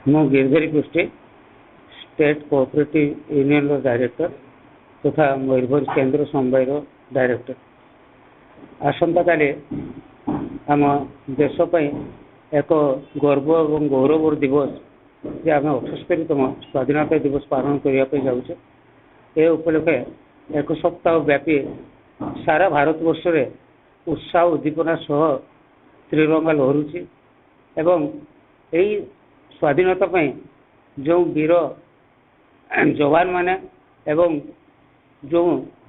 ମୁଁ Giridhari Prusti state cooperative union director तथा मयूरभंज केंद्र समवाय डायरेक्टर। आसंता काली आम देश एक गर्व और गौरव दिवस जे आम 78तम स्वाधीनता दिवस पालन करने जाऊे। ए उपलक्षे एक सप्ताह व्यापी सारा भारत वर्ष रे उत्साह उद्दीपना सह त्रिरंगा लहरुची एवं यही स्वाधीनता जो वीर जवान माने एवं जो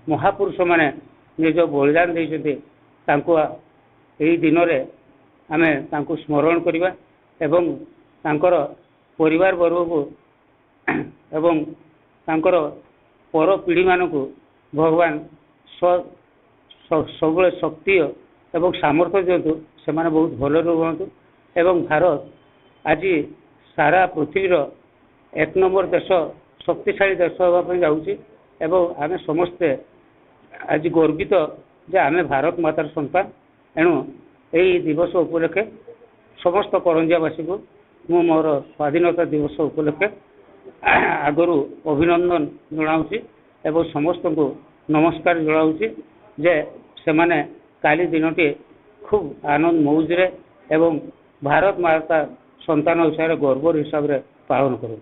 महापुरुष माने निज बलिदान देइछथि तांको एही दिन रे आमे तांको स्मरण करिबा एवं तांकर परिवार वर्ग को एवं तांकर पर पीढ़ी मानकु भगवान सब शक्ति एवं सामर्थ्य दिंतु से माने बहुत भल रुहतु एवं भारत आज सारा पृथ्वीर एक नंबर देश शक्तिशाली देश होगा जाऊँगी एवं आमे समस्ते आज गर्वित जे आमे भारत मातार संतान। एणु यही दिवस उपलक्षे समस्त करंजियावासी को मु मोर स्वाधीनता दिवस उपलक्षे आगरू अभिनंदन जनाऊँगी एवं समस्त को नमस्कार जनाऊँगी जे से माने काली दिनटी खूब आनंद मौजरे एवं भारत माता संतान हिसाब से गर्व हिसाब से पालन करूँ।